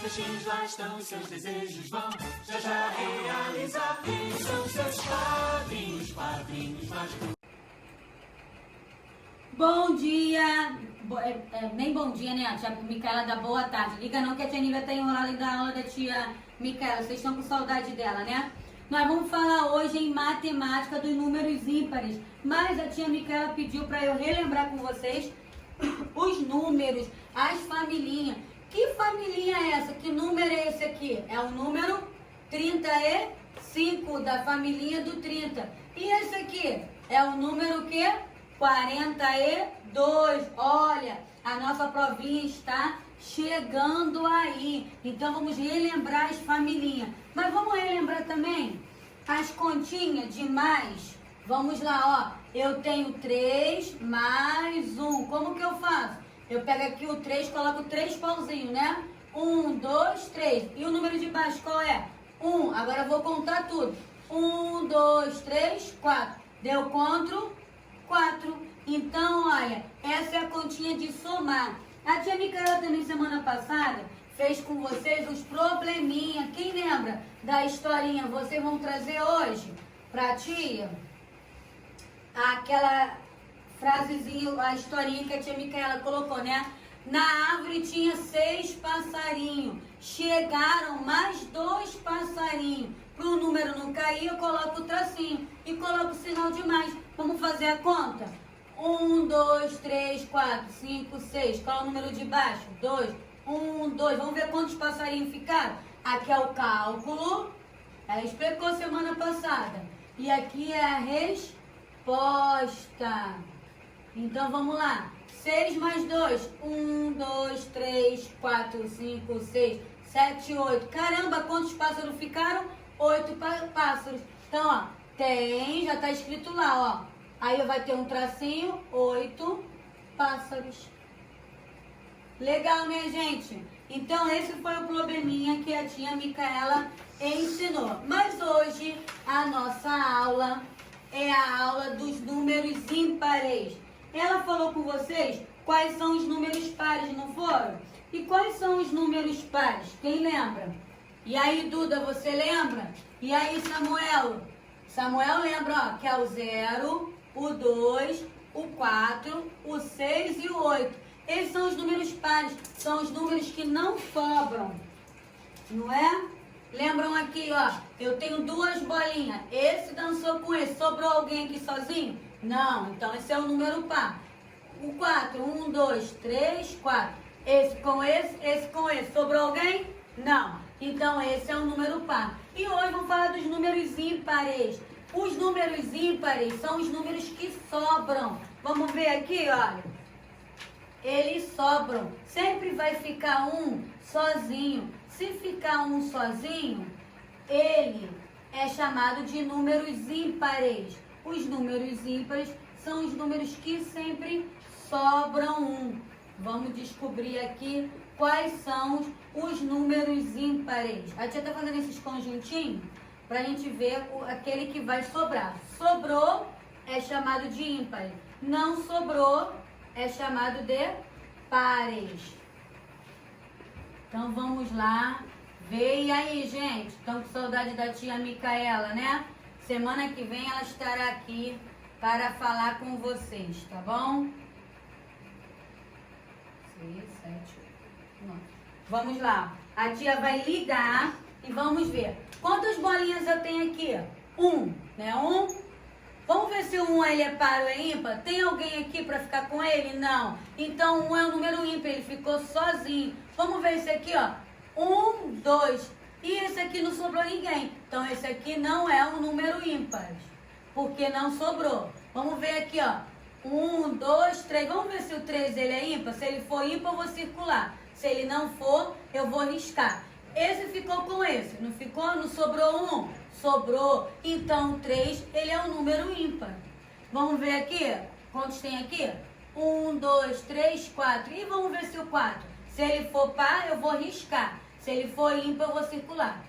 peixinhos lá estão, seus desejos vão já já realizar. Quem são seus padrinhos, padrinhos mágicos? Bom dia! Nem bom dia, né? A tia Micaela dá boa tarde. Liga não que a tia Nívia tá enrolada da aula da tia Micaela. Vocês estão com saudade dela, né? Nós vamos falar hoje em matemática dos números ímpares. Mas a tia Micaela pediu para eu relembrar com vocês os números, as familhinhas. Que familhinha é essa? Que número é esse aqui? É o número 35 da familhinha do 30. E esse aqui é o número o quê? 42. Olha, a nossa provinha está chegando aí. Então vamos relembrar as familhinhas. Mas vamos relembrar também as continhas de mais. Vamos lá, ó. Eu tenho 3 mais 1. Como que eu faço? Eu pego aqui o 3, coloco 3 pauzinhos, né? 1, 2, 3. E o número de baixo qual é? 1. Agora eu vou contar tudo. 1, 2, 3, 4. Deu quanto? 4. Então, olha, essa é a continha de somar. A tia Micaela também, semana passada, fez com vocês os probleminha. Quem lembra da historinha? Vocês vão trazer hoje pra tia aquela frasezinha, a historinha que a tia Micaela colocou, né? Na árvore tinha 6 passarinhos. Chegaram mais 2 passarinhos. Para o número não cair, eu coloco o tracinho e coloco o sinal de mais. Vamos fazer a conta? 1, 2, 3, 4, 5, 6. Qual é o número de baixo? 2. 1, 2. Vamos ver quantos passarinhos ficaram? Aqui é o cálculo. Ela explicou semana passada. E aqui é a resposta. Então vamos lá. 6 mais 2. 1, 2, 3, 4, 5, 6, 7, 8. Caramba, quantos pássaros ficaram? 8 pássaros. Então, ó, já está escrito lá, ó. Aí vai ter um tracinho, 8 pássaros. Legal, né, gente? Então, esse foi o probleminha que a tia Micaela ensinou. Mas hoje, a nossa aula é a aula dos números ímpares. Ela falou com vocês quais são os números pares, não foram? E quais são os números pares? Quem lembra? E aí, Duda, você lembra? E aí, Samuel? Samuel lembra, ó, que é o 0, o 2, o 4, o 6 e o 8. Esses são os números pares, são os números que não sobram, não é? Lembram aqui, ó, eu tenho 2 bolinhas, esse dançou com esse, sobrou alguém aqui sozinho? Não, então esse é o número par. O 4, 1, 2, 3, 4. Esse com esse, sobrou alguém? Não. Então, esse é um número par. E hoje vamos falar dos números ímpares. Os números ímpares são os números que sobram. Vamos ver aqui, olha. Eles sobram. Sempre vai ficar um sozinho. Se ficar um sozinho, ele é chamado de números ímpares. Os números ímpares são os números que sempre sobram um. Vamos descobrir aqui quais são os números ímpares. A tia está fazendo esses conjuntinhos para a gente ver aquele que vai sobrar. Sobrou é chamado de ímpar. Não sobrou é chamado de pares. Então vamos lá ver. E aí, gente? Estão com saudade da tia Micaela, né? Semana que vem ela estará aqui para falar com vocês, tá bom? 6, 7, 8, 9. Vamos lá. A tia vai ligar e vamos ver. Quantas bolinhas eu tenho aqui? 1, né? 1. Vamos ver se o 1 ele é par ou é ímpar? Tem alguém aqui para ficar com ele? Não. Então 1 é um número ímpar, ele ficou sozinho. Vamos ver esse aqui, ó. 1, 2. E esse aqui não sobrou ninguém. Então esse aqui não é um número ímpar, porque não sobrou. Vamos ver aqui, ó. 1, 2, 3. Vamos ver se o 3 ele é ímpar. Se ele for ímpar, eu vou circular. Se ele não for, eu vou riscar. Esse ficou com esse. Não ficou? Não sobrou 1? Sobrou. Então, o 3, ele é um número ímpar. Vamos ver aqui? Quantos tem aqui? 1, 2, 3, 4. E vamos ver se o 4. Se ele for par, eu vou riscar. Se ele for ímpar, eu vou circular.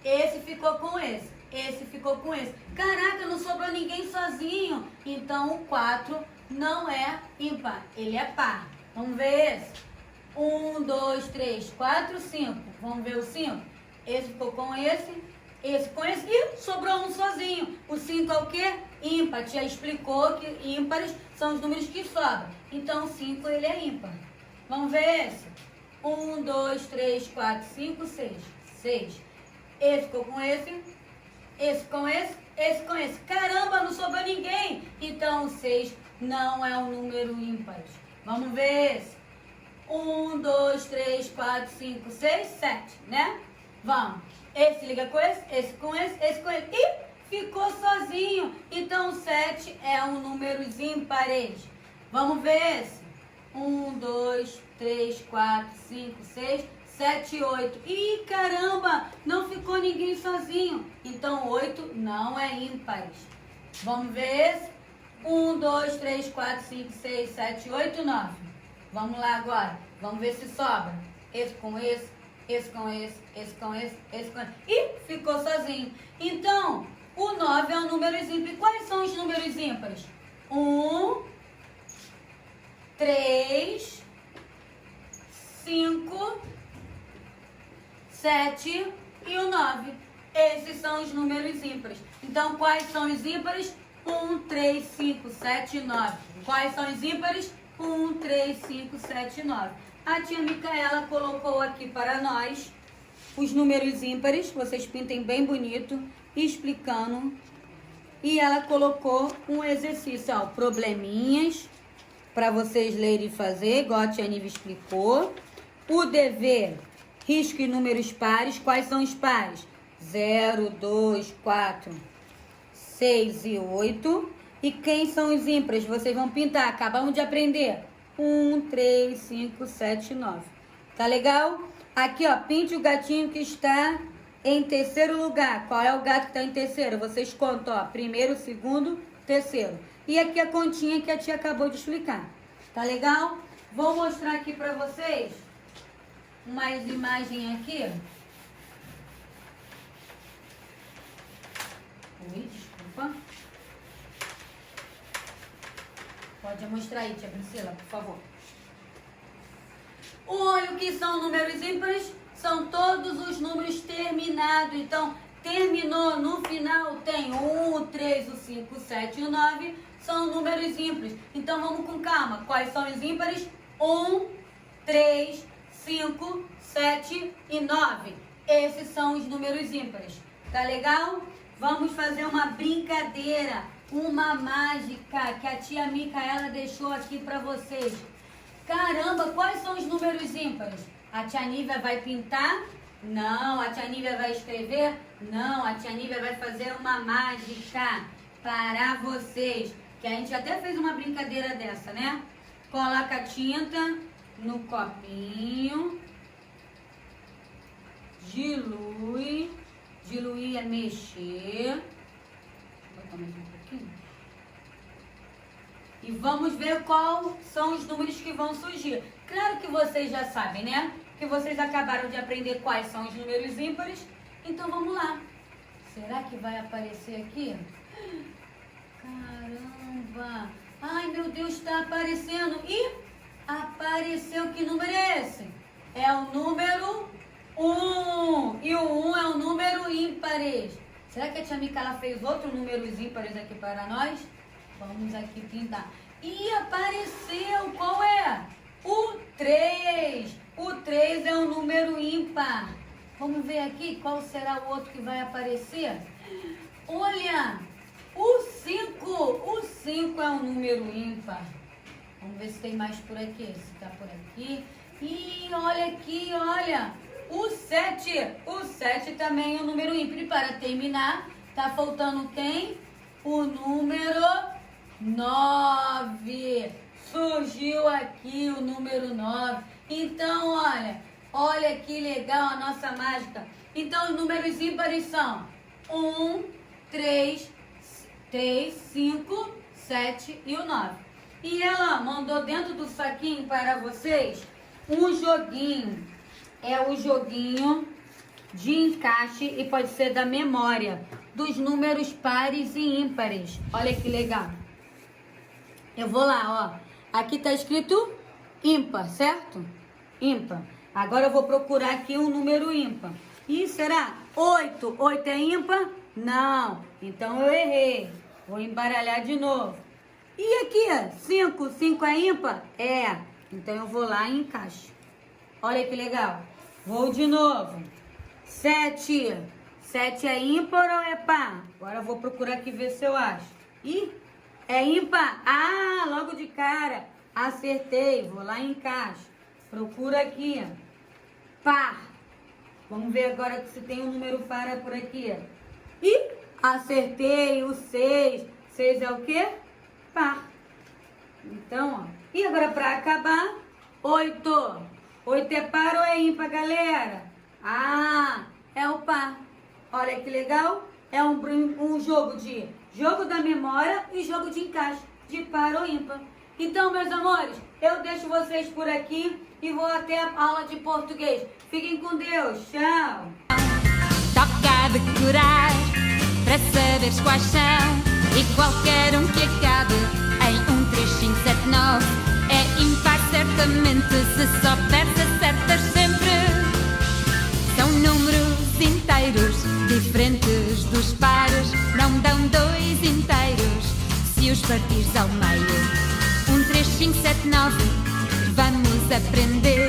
Esse ficou com esse. Esse ficou com esse. Caraca, não sobrou ninguém sozinho. Então, o 4 não é ímpar. Ele é par. Vamos ver esse. 1, 2, 3, 4, 5. Vamos ver o 5? Esse ficou com esse com esse. E sobrou um sozinho. O 5 é o quê? Ímpar. A tia explicou que ímpares são os números que sobram. Então, o 5 ele é ímpar. Vamos ver esse? 1, 2, 3, 4, 5, 6. 6. Esse ficou com esse com esse com esse. Caramba, não sobrou ninguém. Então, o 6 não é um número ímpar. Vamos ver esse. 1, 2, 3, 4, 5, 6, 7, né? Vamos. Esse liga com esse com esse com esse. E ficou sozinho. Então, 7 é um número ímpares. Vamos ver esse. 1, 2, 3, 4, 5, 6, 7, 8. Ih, caramba, não ficou ninguém sozinho. Então, 8 não é ímpares. Vamos ver esse. 1, 2, 3, 4, 5, 6, 7, 8, 9. Vamos lá agora. Vamos ver se sobra. Esse com esse com esse com esse com esse. E ficou sozinho. Então, o 9 é um número ímpar. Quais são os números ímpares? 1, 3, 5, 7 e o 9. Esses são os números ímpares. Então, quais são os ímpares? 1, 3, 5, 7 e 9. Quais são os ímpares? 1, 3, 5, 7 e 9. A tia Micaela colocou aqui para nós os números ímpares. Vocês pintem bem bonito, explicando. E ela colocou um exercício, ó, probleminhas, para vocês lerem e fazer, igual a tia Nive explicou. O dever, risque números pares. Quais são os pares? 0, 2, 4, 6 e 8. E quem são os ímpares? Vocês vão pintar. Acabamos de aprender. 1, 3, 5, 7 e 9. Tá legal? Aqui, ó, pinte o gatinho que está em terceiro lugar. Qual é o gato que está em terceiro? Vocês contam, ó. Primeiro, segundo, terceiro. E aqui a continha que a tia acabou de explicar. Tá legal? Vou mostrar aqui pra vocês umas imagens aqui. Ui, desculpa. Pode mostrar aí, tia Priscila, por favor. Olha o que são números ímpares. São todos os números terminados. Então, terminou no final, tem 1, 3, o 5, o 7 e o 9. São números ímpares. Então, vamos com calma. Quais são os ímpares? 1, 3, 5, 7 e 9. Esses são os números ímpares. Tá legal? Vamos fazer uma brincadeira, uma mágica que a tia Micaela deixou aqui para vocês. Caramba, quais são os números ímpares? A tia Nívia vai pintar? Não. A tia Nívia vai escrever? Não. A tia Nívia vai fazer uma mágica para vocês. Que a gente até fez uma brincadeira dessa, né? Coloca a tinta no copinho. Dilui. Diluir é mexer. Vou botar mais um pouquinho. E vamos ver quais são os números que vão surgir. Claro que vocês já sabem, né? Que vocês acabaram de aprender quais são os números ímpares. Então vamos lá. Será que vai aparecer aqui? Caramba! Ai, meu Deus, está aparecendo. E apareceu, que número é esse? É o número 1. E o 1 é o número ímpares. Será que a tia Micaela fez outros números ímpares aqui para nós? Vamos aqui pintar. E apareceu, qual é? O 3. O 3 é um número ímpar. Vamos ver aqui qual será o outro que vai aparecer. Olha, o 5. O 5 é um número ímpar. Vamos ver se tem mais por aqui. Se está por aqui. E olha aqui, olha. O 7. O 7 também é um número ímpar. E para terminar, tá faltando quem? O número 9. Surgiu aqui o número 9. Então, olha que legal a nossa mágica. Então, os números ímpares são 1, 3, 5, 7 e o 9. E ela mandou dentro do saquinho para vocês um joguinho. É o joguinho de encaixe e pode ser da memória dos números pares e ímpares. Olha que legal. Eu vou lá, ó. Aqui tá escrito ímpar, certo? Ímpar. Agora eu vou procurar aqui um número ímpar. Ih, será? 8. 8 é ímpar? Não. Então eu errei. Vou embaralhar de novo. E aqui, 5. 5 é ímpar? É. Então eu vou lá e encaixo. Olha que legal. Vou de novo. 7. 7 é ímpar ou é par? Agora eu vou procurar aqui ver se eu acho. Ih, é ímpar? Ah, logo de cara. Acertei. Vou lá e encaixo. Procura aqui. Par. Vamos ver agora se tem um número par por aqui. Ih, acertei o 6. 6 é o quê? Par. Então, ó. E agora para acabar, 8. 8 é par ou é ímpar, galera? Ah, é o par. Olha que legal. É um jogo da memória e jogo de encaixe, de par ou ímpar. Então, meus amores, eu deixo vocês por aqui e vou até a aula de português. Fiquem com Deus. Tchau. Toca a decorar para saberes quais são e qualquer um que acabe em 1, 3, 5, 7, 9 é impar certamente se souberes acertas sempre. São números inteiros diferentes dos pares, não dão 2 inteiros se os partires ao meio. 1, 3, 5, 7, 9 vamos aprender.